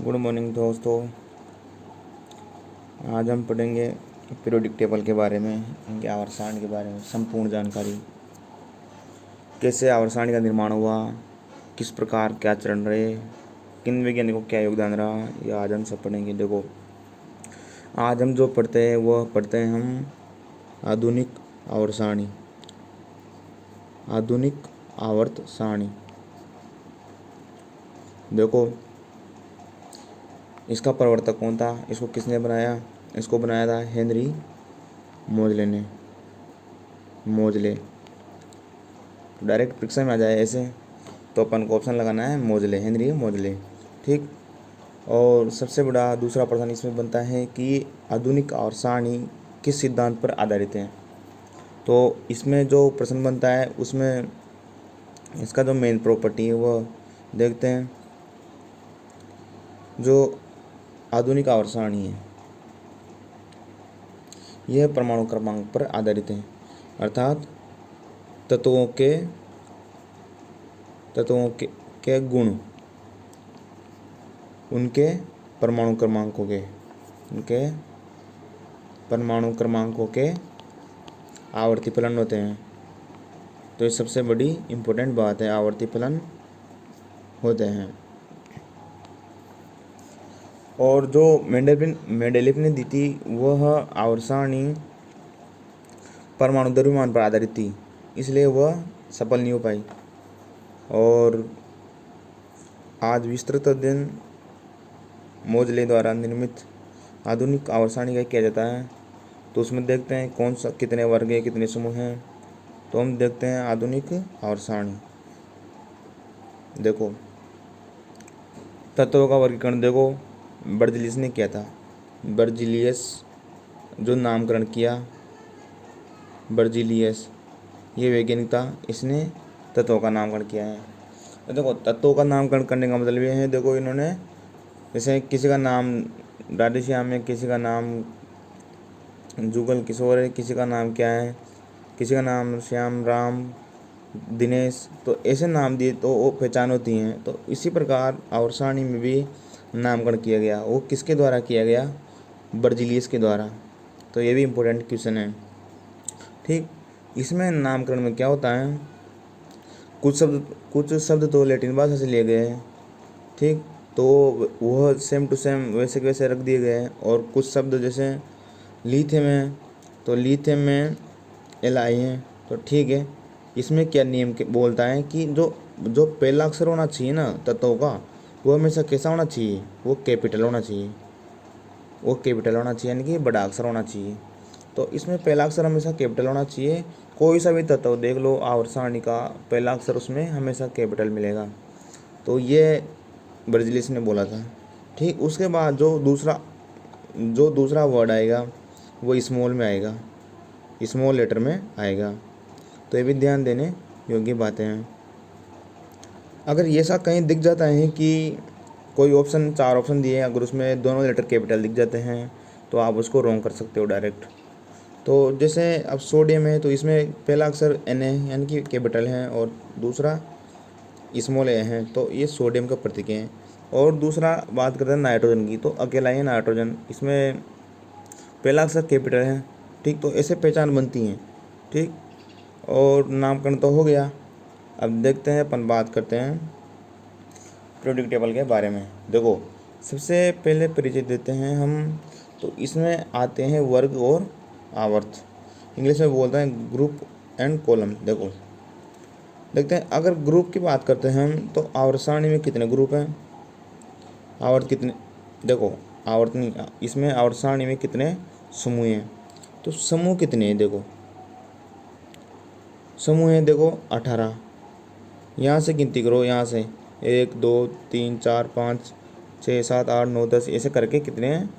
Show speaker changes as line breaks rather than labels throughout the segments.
Good morning दोस्तों। आज हम पढ़ेंगे पीरियोडिक टेबल के बारे में, इनके आवर्त सारणी के बारे में संपूर्ण जानकारी। कैसे आवर्त सारणी का निर्माण हुआ, किस प्रकार क्या चरण रहे, किन वैज्ञानिकों को क्या योगदान रहा, ये आज हम सब पढ़ेंगे। देखो, आज हम जो पढ़ते हैं वह पढ़ते हैं हम आधुनिक आवर्त सारणी। आधुनिक आवर्त सारणी देखो, इसका प्रवर्तक कौन था, इसको किसने बनाया? इसको बनाया था हेनरी मोजले ने। मोजले डायरेक्ट परीक्षा में आ जाए ऐसे तो अपन को ऑप्शन लगाना है मोजले, हेनरी मोजले। ठीक। और सबसे बड़ा दूसरा प्रश्न इसमें बनता है कि आधुनिक आवर्त सारणी किस सिद्धांत पर आधारित है। तो इसमें जो प्रश्न बनता है उसमें इसका जो मेन प्रॉपर्टी है वह देखते हैं। जो आधुनिक आवर्त सारणी है यह परमाणु क्रमांक पर आधारित है, अर्थात तत्वों के गुण उनके परमाणु क्रमांकों के आवर्ती फलन होते हैं। तो ये सबसे बड़ी इम्पोर्टेंट बात है, आवर्ती फलन होते हैं। और जो मेंडेलीव ने दी थी वह आवर्त सारणी परमाणु द्रव्यमान पर आधारित थी, इसलिए वह सफल नहीं हो पाई। और आज विस्तृत अध्ययन मोजले द्वारा निर्मित आधुनिक आवर्त सारणी का किया जाता है। तो उसमें देखते हैं कौन सा कितने वर्ग है, कितने समूह हैं। तो हम देखते हैं आधुनिक आवर्त सारणी। देखो, तत्वों का वर्गीकरण देखो, बर्जिलियस ने किया था। बर्जिलियस जो नामकरण किया, बर्जिलियस ये वैज्ञानिक था, इसने तत्वों का नामकरण किया है। तो देखो, तत्वों का नामकरण करने का मतलब ये है, देखो इन्होंने जैसे किसी का नाम राधेश्याम है, किसी का नाम जुगल किशोर है, किसी का नाम क्या है, किसी का नाम श्याम राम दिनेश, तो ऐसे नाम दिए तो वो पहचान होती हैं। तो इसी प्रकार आवर्त सारणी में भी नामकरण किया गया, वो किसके द्वारा किया गया? बर्जिलियस के द्वारा। तो ये भी इम्पोर्टेंट क्वेश्चन है। ठीक। इसमें नामकरण में क्या होता है, कुछ शब्द तो लैटिन भाषा से लिए गए हैं। ठीक। तो वह सेम टू सेम वैसे के वैसे रख दिए गए हैं। और कुछ शब्द जैसे लिथियम है तो लिथियम में Li है, तो ठीक है। इसमें क्या नियम बोलता है कि जो पहला अक्षर होना चाहिए ना तत्वों का, वो हमेशा कैसा होना चाहिए? वो कैपिटल होना चाहिए। यानी कि बड़ा अक्षर होना चाहिए। तो इसमें पहला अक्षर हमेशा कैपिटल होना चाहिए। कोई सा भी तत्व देख लो आवर्त सारणी का, पहला अक्षर उसमें हमेशा कैपिटल मिलेगा। तो ये बर्जिलियस ने बोला था। ठीक। उसके बाद जो दूसरा वर्ड आएगा वो स्मॉल में आएगा, स्मॉल लेटर में आएगा। तो ये भी ध्यान देने योग्य बातें हैं। अगर ये ऐसा कहीं दिख जाता है कि कोई ऑप्शन, 4 ऑप्शन दिए, अगर उसमें दोनों लेटर कैपिटल दिख जाते हैं तो आप उसको रॉन्ग कर सकते हो डायरेक्ट। तो जैसे अब सोडियम है तो इसमें पहला अक्षर Na है यानी कि कैपिटल है, और दूसरा स्मॉल a है, तो ये सोडियम का प्रतीक है। और दूसरा बात करते हैं नाइट्रोजन की, तो अकेला ही नाइट्रोजन, इसमें पहला अक्षर कैपिटल है। ठीक। तो ऐसे पहचान बनती हैं। ठीक। और नामकरण तो हो गया। अब देखते हैं, अपन बात करते हैं पीरियोडिक टेबल के बारे में। देखो, सबसे पहले परिचय देते हैं हम। तो इसमें आते हैं वर्ग और आवर्त, इंग्लिश में बोलते हैं ग्रुप एंड कॉलम। देखो, देखते हैं अगर ग्रुप की बात करते हैं हम, तो आवर्त सारणी में कितने ग्रुप हैं, आवर्त कितने, देखो आवर्त नहीं, इसमें आवर्त सारणी में कितने समूह हैं। तो समूह कितने हैं, देखो समूह हैं, देखो 18। यहाँ से गिनती करो, यहाँ से 1 2 3 4 5 6 7 8 9 10, ऐसे करके कितने हैं,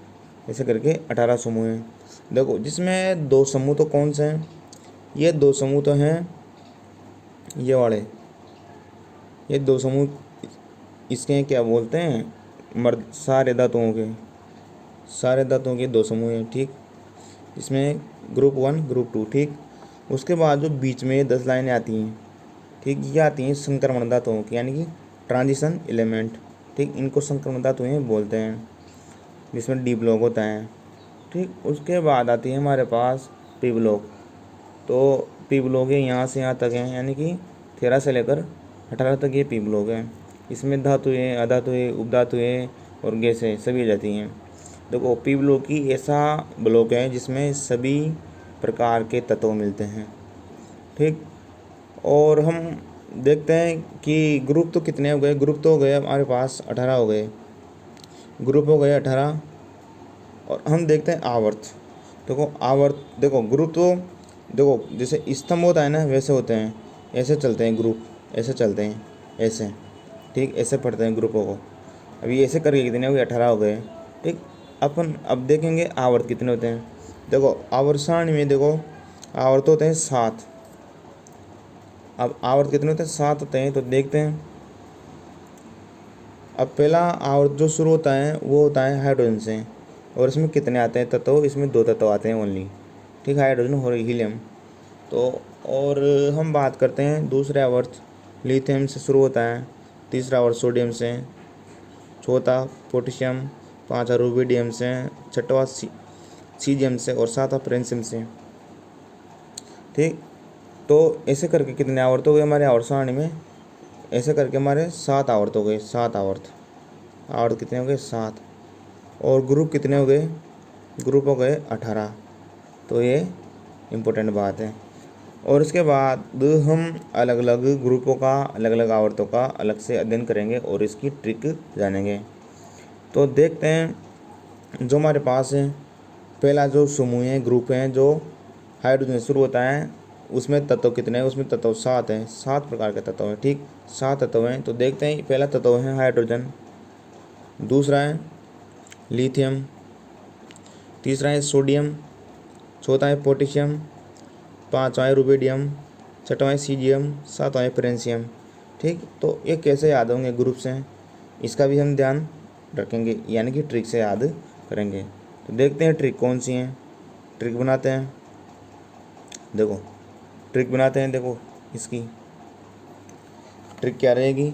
ऐसे करके 18 समूह हैं। देखो, जिसमें 2 समूह तो कौन से हैं, ये 2 समूह तो हैं ये वाले, ये 2 समूह इसके क्या बोलते हैं, मर्द सारे धातुओं के 2 समूह हैं। ठीक। इसमें ग्रुप 1 ग्रुप 2। ठीक। उसके बाद जो बीच में 10 लाइनें आती हैं, ठीक, ये आती हैं संक्रमण धातुओं की, यानी कि ट्रांजिशन एलिमेंट। ठीक, इनको संक्रमण धातुएँ बोलते हैं, जिसमें डी ब्लॉक होता है। ठीक, उसके बाद आती है हमारे पास पी ब्लॉक। तो पी ब्लॉक है यहाँ से यहाँ तक है, यानी कि 13 से लेकर 18 तक ये पी ब्लॉक है। इसमें धातुएँ, अधातुएँ, उपधातुएँ और गैसें सभी आ जाती हैं। देखो पी ब्लॉक ही ऐसा ब्लॉक है जिसमें सभी प्रकार के तत्व मिलते हैं। ठीक, और हम देखते हैं कि ग्रुप तो कितने हो गए, ग्रुप तो हो गए हमारे पास 18 हो गए, ग्रुप हो गए 18। और हम देखते हैं आवर्त। देखो आवर्त, देखो ग्रुप तो देखो जैसे स्तंभ होता है ना वैसे होते हैं, ऐसे चलते हैं ग्रुप, ऐसे चलते हैं ऐसे। ठीक, ऐसे पढ़ते हैं ग्रुपों को। अभी ऐसे करके कितने हो गए, 18 हो गए। ठीक, अपन अब देखेंगे आवर्त कितने होते हैं। देखो आवर्त सारणी में देखो आवर्त होते हैं 7। अब आवर्त कितने होते हैं, 7 होते हैं। तो देखते हैं, अब पहला आवर्त जो शुरू होता है वो होता है हाइड्रोजन से, और इसमें कितने आते हैं तत्व, इसमें 2 तत्व आते हैं ओनली। ठीक, हाइड्रोजन और हीलियम। तो और हम बात करते हैं दूसरे आवर्त, लिथियम से शुरू होता है, तीसरा आवर्त सोडियम से, चौथा पोटेशियम, पाँचवा रुबिडियम से, छठवा सीजियम से और सातवां फ्रेंसियम से। ठीक, तो ऐसे करके कितने आवर्त हो गए हमारे आवर्त सारणी में, ऐसे करके हमारे 7 आवर्त हो गए, 7 आवर्त। आवर्त कितने हो गए, 7। और ग्रुप कितने हो गए, ग्रुप हो गए 18। तो ये इम्पोर्टेंट बात है। और इसके बाद हम अलग अलग ग्रुपों का, अलग अलग आवर्तों का अलग से अध्ययन करेंगे और इसकी ट्रिक जानेंगे। तो देखते हैं जो हमारे पास है पहला जो समूह है, ग्रुप है, जो हाइड्रोजन से शुरू होता है, उसमें तत्व कितने हैं, उसमें तत्व 7 हैं, 7 प्रकार के तत्व हैं। ठीक, 7 तत्व हैं। तो देखते हैं, पहला तत्व है हाइड्रोजन, दूसरा है लिथियम, तीसरा है सोडियम, चौथा है पोटेशियम, पाँचवा है रुबिडियम, छठवां है सीजियम, सातवां है फ्रेंसियम। ठीक, तो ये कैसे याद होंगे ग्रुप से, इसका भी हम ध्यान रखेंगे, यानी कि ट्रिक से याद करेंगे। तो देखते हैं ट्रिक कौन सी है, ट्रिक बनाते हैं। देखो ट्रिक बनाते हैं, देखो इसकी ट्रिक क्या रहेगी।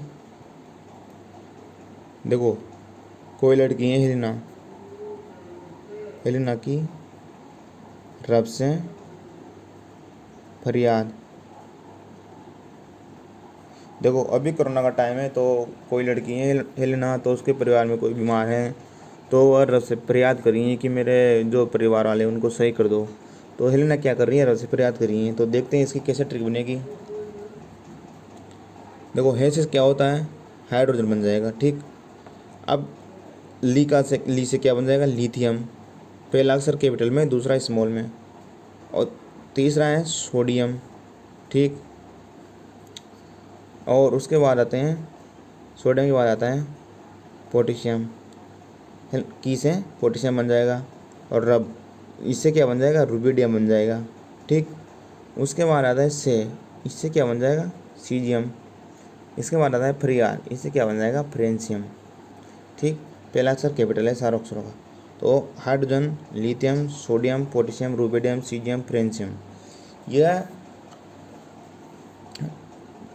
देखो कोई लड़की है हेलिना, हेलिना की रब से फरियाद। देखो अभी कोरोना का टाइम है, तो कोई लड़की है हेलिना, तो उसके परिवार में कोई बीमार है, तो वह रब से फरियाद कर रही है कि मेरे जो परिवार वाले हैं उनको सही कर दो। तो हेलिना क्या कर रही है, रब से फरियाद कर रही है। तो देखते हैं इसकी कैसे ट्रिक बनेगी। देखो हे से क्या होता है, हाइड्रोजन बन जाएगा। ठीक, अब ली से क्या बन जाएगा, लिथियम, पहला अक्षर कैपिटल में, दूसरा स्मॉल में, और तीसरा है सोडियम। ठीक, और उसके बाद आते हैं, सोडियम के बाद आता है पोटेशियम, की से पोटेशियम बन जाएगा, और रब, इससे क्या बन जाएगा, रुबिडियम बन जाएगा। ठीक, उसके बाद आता है से, इससे क्या बन जाएगा, सीजियम। इसके बाद आता है फरियाद, इससे क्या बन जाएगा, फ्रेंसियम। ठीक, पहला अक्षर कैपिटल है सारे अक्षरों का। तो hydrogen, lithium, sodium, potassium, rubidium, caesium, francium, यह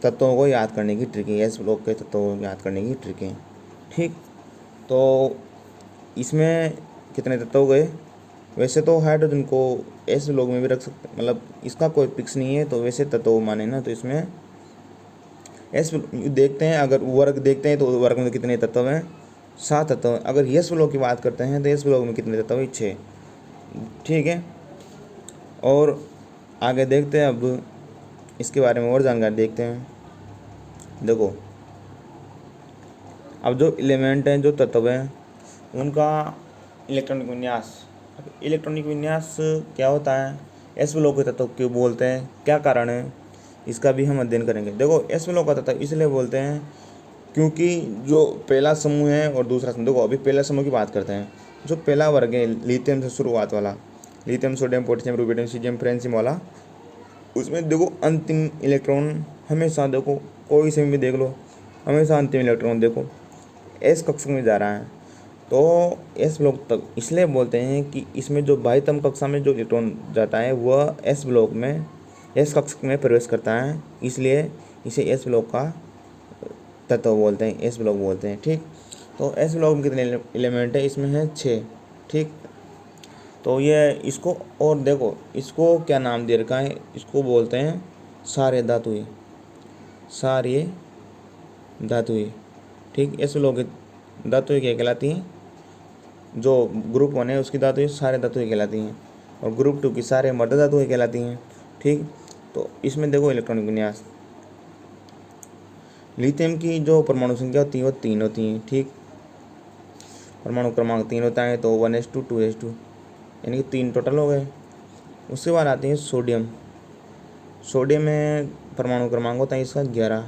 तत्वों को याद करने की ट्रिक है, एस ब्लॉक के तत्वों को याद करने की ट्रिक है। ठीक, तो इसमें कितने तत्व हो गए। वैसे तो हाइड्रोजन को एस ब्लॉक में भी रख सकते, मतलब इसका कोई फिक्स नहीं है, तो वैसे तत्व माने ना, तो इसमें एस देखते हैं, अगर वर्ग देखते हैं तो वर्ग में कितने तत्व हैं, 7 तत्व हैं। अगर एस ब्लॉक की बात करते हैं तो एस ब्लॉक में कितने तत्व हैं, 6। ठीक है, और आगे देखते हैं, अब इसके बारे में और जानकारी देखते हैं। देखो अब जो एलिमेंट हैं, जो तत्व हैं, उनका इलेक्ट्रॉनिक विन्यास। इलेक्ट्रॉनिक विन्यास क्या होता है, एस ब्लॉक के तत्व क्यों बोलते हैं, क्या कारण है, इसका भी हम अध्ययन करेंगे। देखो एस ब्लॉक का तत्व इसलिए बोलते हैं क्योंकि जो पहला समूह है और दूसरा समूह, देखो अभी पहला समूह की बात करते हैं। जो पहला वर्ग है लिथियम से शुरुआत वाला, lithium, sodium, potassium, rubidium, caesium, francium वाला, उसमें देखो अंतिम इलेक्ट्रॉन हमेशा, देखो कोई से भी देख लो, हमेशा अंतिम इलेक्ट्रॉन देखो एस कक्षा में जा रहा है। तो एस ब्लॉक तक इसलिए बोलते हैं कि इसमें जो बाह्यतम कक्षा में जो इलेक्ट्रॉन जाता है वह एस ब्लॉक में, एस कक्षा में प्रवेश करता है, इसलिए इसे एस ब्लॉक का तत्व बोलते हैं, एस ब्लॉक बोलते हैं। ठीक, तो एस ब्लॉक में कितने एलिमेंट है, इसमें है 6। ठीक, तो ये इसको, और देखो इसको क्या नाम दे रखा है, इसको बोलते हैं सारे धातुएं, सारे धातुएं। ठीक, एस ब्लॉक की धातुएं क्या कहलाती हैं, जो ग्रुप 1 है उसकी धातुएं सारे धातुएं कहलाती हैं, और ग्रुप 2 की सारे मर्द धातुएं कहलाती हैं। ठीक, तो इसमें देखो इलेक्ट्रॉनिक विन्यास, लिथियम की जो परमाणु संख्या होती है वो 3 होती हैं। ठीक, परमाणु क्रमांक 3 होता है, तो 1s2 2s2 यानी कि 3 टोटल हो गए। उसके बाद आते हैं सोडियम। सोडियम में परमाणु क्रमांक होता है इसका 11।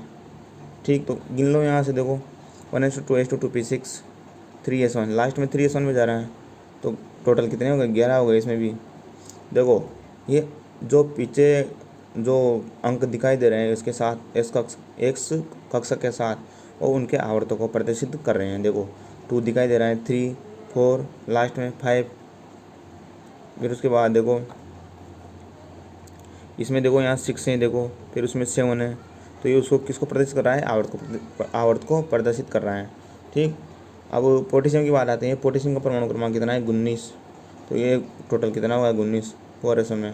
ठीक, तो गिन लो यहाँ से, देखो 1s2 2s2 2p6 3s1, last में 3s1 में जा रहा है, तो टोटल कितने हो गए, 11 हो गए। इसमें भी देखो ये जो पीछे जो अंक दिखाई दे रहे हैं इसके साथ एक्स कक्षक के साथ, और उनके आवर्तों को प्रदर्शित कर रहे हैं। देखो 2 दिखाई दे रहा है, 3 4, लास्ट में 5। फिर उसके बाद देखो इसमें देखो यहाँ 6 है, देखो फिर उसमें 7 है, तो ये उसको किसको प्रदर्शित कर रहा है, आवर्त को प्रदर्शित कर रहा है। ठीक, अब पोटेशियम की बात आती है। पोटेशियम का परमाणु क्रमांक कितना है, 19, तो ये टोटल कितना हुआ, 19 4s में।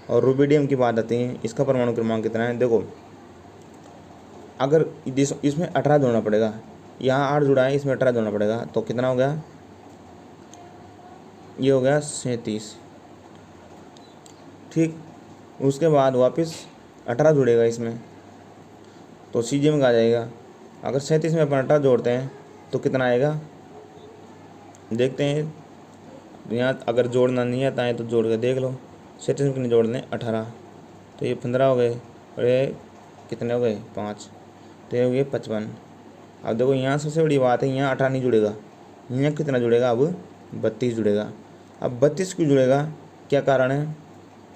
और रुबिडियम की बात आती है, इसका परमाणु क्रमांक कितना है, देखो अगर इसमें 18 जोड़ना पड़ेगा, यहाँ 8 जुड़ा है, इसमें 18 जोड़ना पड़ेगा, तो कितना हो गया, ये हो गया 37। ठीक, उसके बाद वापस 18 जुड़ेगा इसमें, तो सीजियम का आ जाएगा। अगर 37 में अपन 18 जोड़ते हैं तो कितना आएगा, देखते हैं। यहाँ अगर जोड़ना नहीं आता है तो जोड़ के देख लो। 37 में कितने जोड़ लें, 18, तो ये 15 हो गए, और ये कितने हो गए, 5, तो ये हो गए 55। अब देखो यहाँ सबसे बड़ी बात है, यहाँ 18 नहीं जुड़ेगा, यहाँ कितना जुड़ेगा, अब 32 जुड़ेगा। अब 32 क्यों जुड़ेगा, क्या कारण है,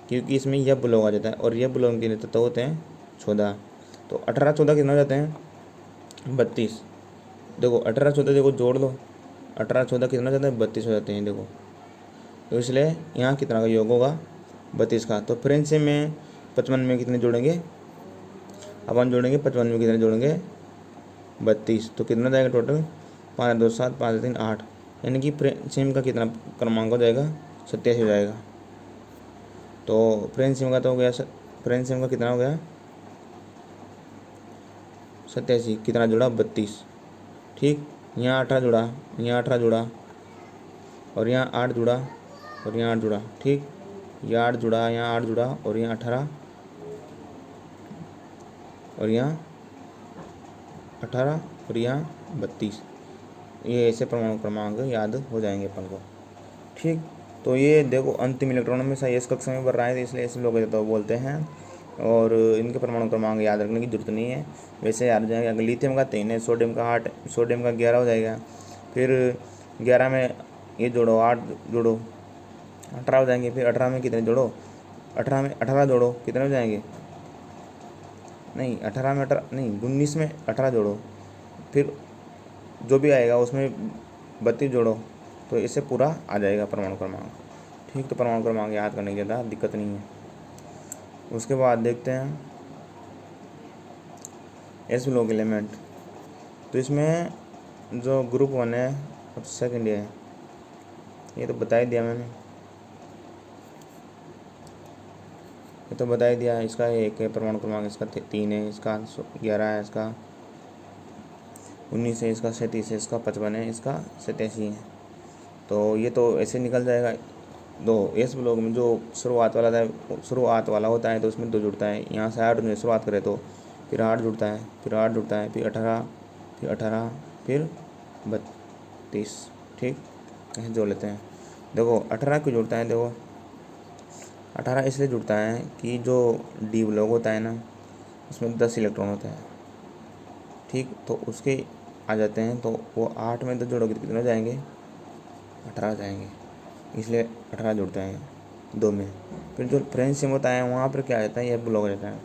क्योंकि इसमें यह ब्लॉक आ जाता है, और यह ब्लॉक के तत्व होते हैं 14। तो 18 14 कितना हो जाते हैं, 32। देखो 18 14 देखो जोड़ लो, 18 14 कितना हो जाता है, 32 हो जाते हैं। देखो तो इसलिए यहाँ कितना का योग होगा, 32 का। तो फ्रेंच में 55 में कितने जोड़ेंगे, अपन जोड़ेंगे 55 में कितने जोड़ेंगे, 32, तो कितना जाएगा टोटल, 5 2 7 5 3 8, यानी कि फ्रेंच का कितना क्रमांक हो जाएगा, 87 हो जाएगा। तो फ्रेंच का तो हो गया, फ्रेंच का कितना हो गया, 87, कितना जुड़ा, 32। ठीक, यहाँ 18 जुड़ा, यहाँ 18 जुड़ा, और यहाँ 8 जुड़ा, और यहाँ 8 जुड़ा। ठीक, ये 8 जुड़ा, यहाँ 8 जुड़ा, और यहाँ 18, और यहाँ 18, और यहाँ 32। ये ऐसे परमाणु क्रमांक याद हो जाएंगे अपन को। ठीक, तो ये देखो अंतिम इलेक्ट्रॉन में सही इस कक्षा में बढ़ रहा है, इसलिए ऐसे लोग तो बोलते हैं, और इनके परमाणु क्रमांक याद रखने की जरूरत नहीं है, वैसे याद हो जाएगा। अगर लिथियम का 3 है, सोडियम का 8, सोडियम का 11 हो जाएगा। फिर 11 में ये जोड़ो, 8 जोड़ो, 18 हो जाएंगे। फिर 18 में कितने जोड़ो, 18 में 18 जोड़ो, कितने हो जाएंगे, नहीं 18 में 18 नहीं 19 में 18 जोड़ो, फिर जो भी आएगा उसमें 32 जोड़ो, तो इससे पूरा आ जाएगा परमाणु क्रमांक। ठीक, तो परमाणु क्रमांक याद करने की ज़्यादा दिक्कत नहीं है। उसके बाद देखते हैं एस ब्लॉक एलिमेंट। तो इसमें जो ग्रुप 1 है और सेकेंड है, ये तो बता ही दिया मैंने, ये तो बता ही दिया। इसका 1 है परमाणु क्रमांक, इसका 3 है, इसका 11 है, इसका 19 है, इसका 37 है, इसका 55 है, इसका 87 है। तो ये तो ऐसे निकल जाएगा। दो एस ब्लॉक में जो शुरुआत वाला होता है, तो उसमें 2 जुड़ता है। यहाँ से 8 में शुरुआत करें तो फिर 8 जुड़ता है, फिर 8 जुड़ता है, फिर 18, फिर 18, फिर 32। ठीक, ऐसे जोड़ लेते हैं। देखो 18 क्यों जुड़ता है, देखो 18 इसलिए जुड़ता है कि जो डी ब्लॉक होता है ना, उसमें 10 इलेक्ट्रॉन होता है। ठीक, तो उसके आ जाते हैं, तो वो 8 में 10 जोड़ोगे तो कितने हो जाएंगे, 18 जाएंगे, इसलिए 18 जुड़ते हैं 2 में। फिर जो फ्रेंच सिम होता है वहाँ पर क्या आ जाता है, ये ब्लॉक हो जाता है।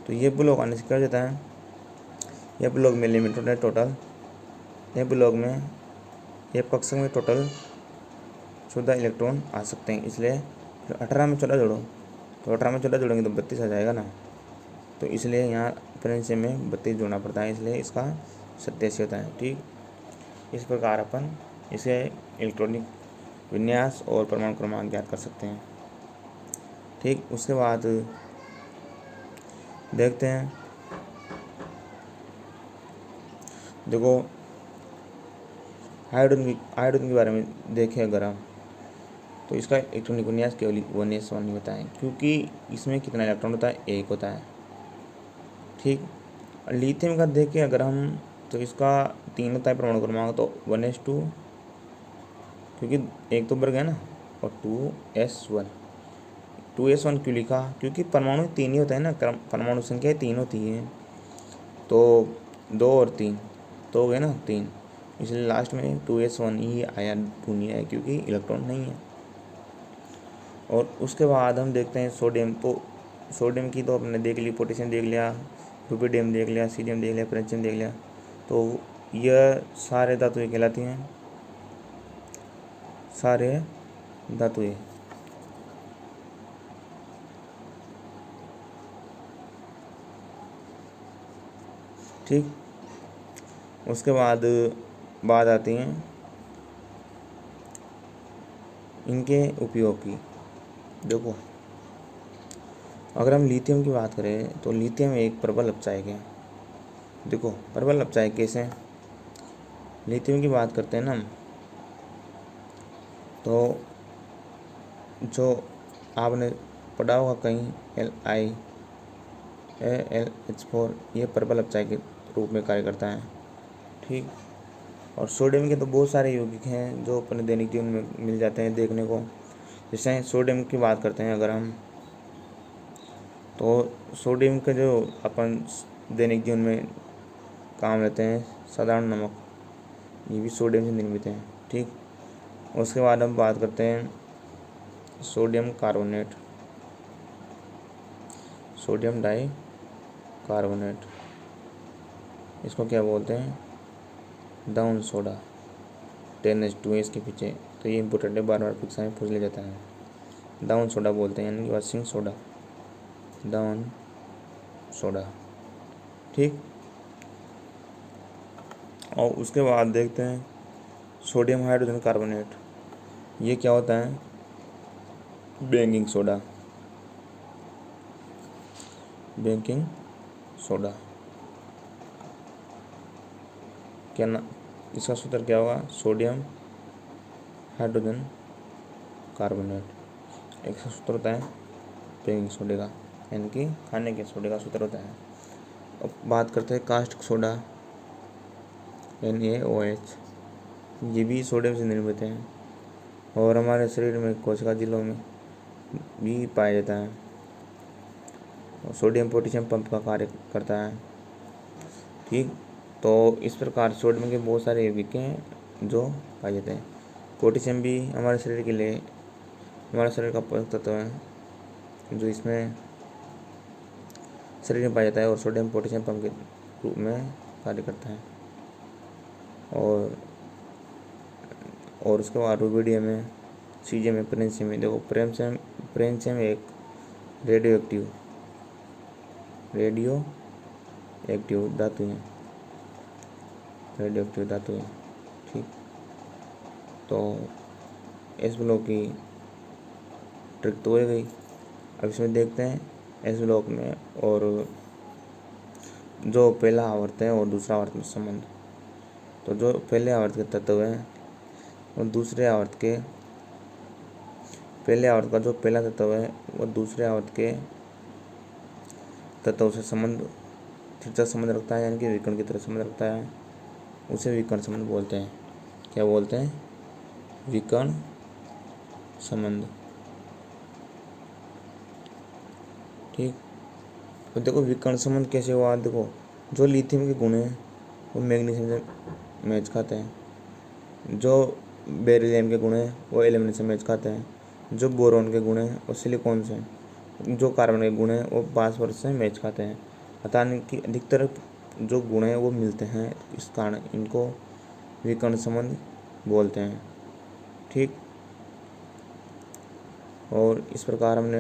तो ये ब्लॉक आने से क्या हो जाता है, ये ब्लॉक में लिमिट होता है टोटल, ये ब्लॉक में ये कक्षक में टोटल 14 इलेक्ट्रॉन आ सकते हैं। इसलिए फिर 18 में 14 जोड़ो, तो 18 में 14 जोड़ेंगे तो 32 आ जाएगा ना, तो इसलिए यहाँ फ्रेंच सिम में 32 जोड़ना पड़ता है, इसलिए इसका 87 होता है। ठीक, इस प्रकार अपन इसे इलेक्ट्रॉनिक विन्यास और परमाणु क्रमांक ज्ञात कर सकते हैं। ठीक, उसके बाद देखते हैं, देखो हाइड्रोजन के बारे में देखें अगर हम, तो इसका इलेक्ट्रॉनिक विन्यास केवल 1s1 नहीं होता है, क्योंकि इसमें कितना इलेक्ट्रॉन होता है, 1 होता है। ठीक, लिथियम का देखें अगर हम, तो इसका 3 होता है परमाणु क्रमांक, तो 1s2, क्योंकि एक तो बढ़ गया ना, और 2s1। 2s1 क्यों लिखा, क्योंकि परमाणु 3 ही होता है ना, परमाणु संख्या 3 होती है, तो 2 और 3 तो हो गए ना 3, इसलिए लास्ट में 2s1 ही आया, शून्य है, क्योंकि इलेक्ट्रॉन नहीं है। और उसके बाद हम देखते हैं सोडियम। तो सोडियम की तो आपने देख ली, पोटेशियम देख लिया, रुबिडियम देख लिया, सीडियम देख लिया, फ्रेंचियम देख लिया। तो यह सारे धातुएं कहलाती हैं, सारे धातुएं। ठीक, उसके बाद बात आती हैं इनके उपयोग की। देखो अगर हम लिथियम की बात करें, तो लिथियम एक प्रबल अपचायक है। देखो प्रबल अपचायक कैसे हैं, लिथियम की बात करते हैं ना हम, तो जो आपने पढ़ा होगा कहीं LiAlH4, ये प्रबल अपचायक के रूप में कार्य करता है। ठीक, और सोडियम के तो बहुत सारे यौगिक हैं जो अपने दैनिक जीवन में मिल जाते हैं देखने को। जैसे सोडियम की बात करते हैं अगर हम, तो सोडियम का जो अपन दैनिक जीवन में काम लेते हैं, साधारण नमक, ये भी सोडियम से निर्मित है। ठीक, उसके बाद हम बात करते हैं sodium carbonate, sodium di carbonate, इसको क्या बोलते हैं, डाउन सोडा, 10H2 के पीछे, तो ये इंपॉर्टेंट है, बार बार परीक्षा में पूछ लिया जाता है। डाउन सोडा बोलते हैं, यानी वाशिंग सोडा, डाउन सोडा। ठीक, और उसके बाद देखते हैं सोडियम हाइड्रोजन कार्बोनेट, ये क्या होता है, बेकिंग सोडा, बेकिंग सोडा क्या ना, इसका सूत्र क्या होगा, सोडियम हाइड्रोजन कार्बोनेट, एक सूत्र होता है बेकिंग सोडे का, यानी कि खाने के सोडे का सूत्र होता है। अब बात करते हैं कास्टिक सोडा, NaOH, ये भी सोडियम से निर्मित है और हमारे शरीर में कोशिका झिल्लियों में भी पाया जाता है, और सोडियम पोटेशियम पंप का कार्य करता है। ठीक, तो इस प्रकार सोडियम के बहुत सारे यौगिक हैं जो पाए जाते हैं। पोटेशियम भी हमारे शरीर के लिए, हमारे शरीर का पोषक तत्व है जो इसमें शरीर में पाया जाता है, और सोडियम पोटेशियम पंप के रूप में कार्य करता है। और उसके बाद रुबिडियम है, सीजियम है, फ्रेंचियम है। देखो फ्रेंचियम एक रेडियो एक्टिव धातु है, रेडियो एक्टिव धातु है। ठीक, तो एस ब्लॉक की ट्रिक तो हो गई। अब इसमें देखते हैं एस ब्लॉक में, और जो पहला आवर्त है और दूसरा आवर्त में संबंध। तो जो पहले आवर्त के तत्व हैं और दूसरे आवर्त के, पहले आवर्त का जो पहला तत्व है वो दूसरे आवर्त के तत्व से संबंध, तिरछा संबंध रखता है, यानी कि विकर्ण की तरह संबंध रखता है, उसे विकर्ण संबंध बोलते हैं। क्या बोलते हैं, विकर्ण संबंध। ठीक, तो देखो विकर्ण संबंध कैसे हुआ। देखो जो लिथियम के गुण हैं वो मैग्नीशियम से मैच खाते हैं, जो बेरिलियम के गुण हैं वो एल्यूमिनियम से मैच खाते हैं, जो बोरोन के गुण हैं वो सिलिकॉन से, जो कार्बन के गुण हैं वो फास्फोरस से मैच खाते हैं। अतः कि अधिकतर जो गुण हैं वो मिलते हैं, इस कारण इनको विकर्ण संबंध बोलते हैं। ठीक, और इस प्रकार हमने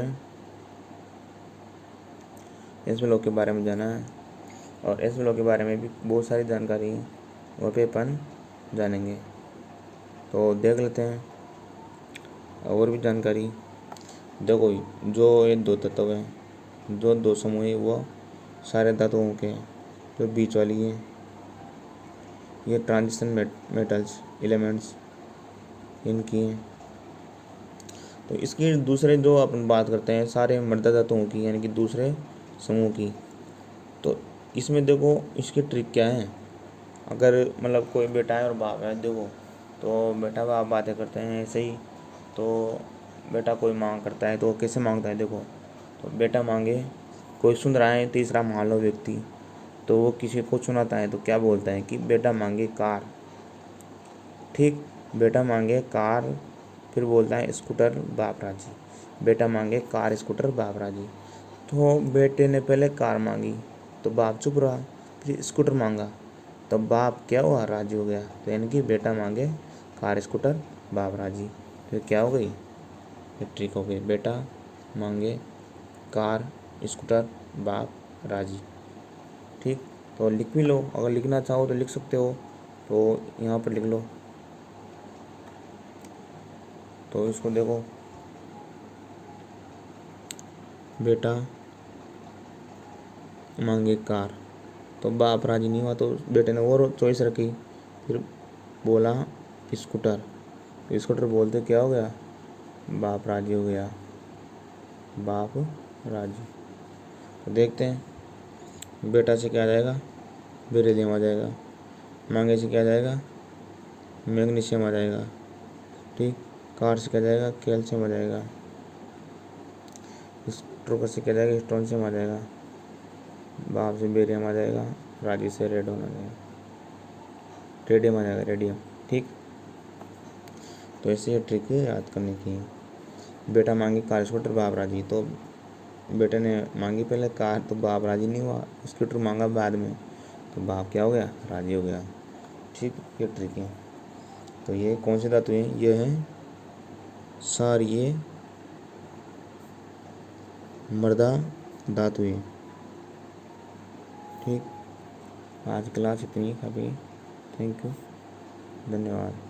एस ब्लॉक के बारे में जाना है, और एस ब्लॉक के बारे में भी बहुत सारी जानकारी वहाँ पे अपन जानेंगे। तो देख लेते हैं और भी जानकारी। देखो, जो ये दो तत्व हैं, जो दो समूह है, वो सारे धातुओं के हैं। जो बीच वाली है ये ट्रांजिशन मेटल्स एलिमेंट्स इनकी हैं। तो इसकी दूसरे जो अपन बात करते हैं सारे मृदा धातुओं की, यानी कि दूसरे समूह की। तो इसमें देखो इसकी ट्रिक क्या है। अगर मतलब कोई बेटा है और बाप है, देखो तो बेटा बाप बातें करते हैं ऐसे ही। तो बेटा कोई मांग करता है तो कैसे मांगता है, देखो तो बेटा मांगे, कोई सुन रहा है तीसरा मान लो व्यक्ति, तो वो किसी को सुनाता है तो क्या बोलता है कि बेटा मांगे कार। ठीक, बेटा मांगे कार, फिर बोलता है स्कूटर बाप राजी। बेटा मांगे कार स्कूटर बाप राजी। तो बेटे ने पहले कार मांगी तो बाप चुप रहा, फिर स्कूटर मांगा तो बाप क्या हुआ, राजी हो गया। तो यानी कि बेटा मांगे कार स्कूटर बाप राजी, फिर क्या हो गई, ये ट्रिक हो गई। बेटा मांगे कार स्कूटर बाप राजी। ठीक, तो लिख भी लो, अगर लिखना चाहो तो लिख सकते हो, तो यहाँ पर लिख लो। तो इसको देखो, बेटा मांगे कार, तो बाप राजी नहीं हुआ तो बेटे ने और चॉइस रखी, फिर बोला स्कूटर। तो स्कूटर बोलते क्या हो गया, बाप राजी हो गया, बाप राजी। तो देखते हैं बेटा से क्या आ जाएगा, बेरिलियम आ जाएगा। मांगे से क्या आ जाएगा, मैग्नीशियम आ जाएगा। ठीक, कार से क्या जाएगा, कैल्शियम आ जाएगा। स्ट्रोकर से क्या जाएगा, स्ट्रोंशियम आ जाएगा। बाप से बेरियम आ जाएगा, राजी से रेडोन आ जाएगा, रेडियम आ जाएगा, रेडियम। ठीक, तो ऐसे ये ट्रिक याद करने की है। बेटा मांगी कार स्कूटर बाप राजी, तो बेटे ने मांगी पहले कार तो बाप राजी नहीं हुआ, स्कूटर मांगा बाद में तो बाप क्या हो गया, राजी हो गया। ठीक, ये ट्रिक है। तो ये कौन से धातु हैं, ये हैं क्षारीय मृदा धातु है। ठीक, आज क्लास इतनी काफ़ी। थैंक यू, धन्यवाद।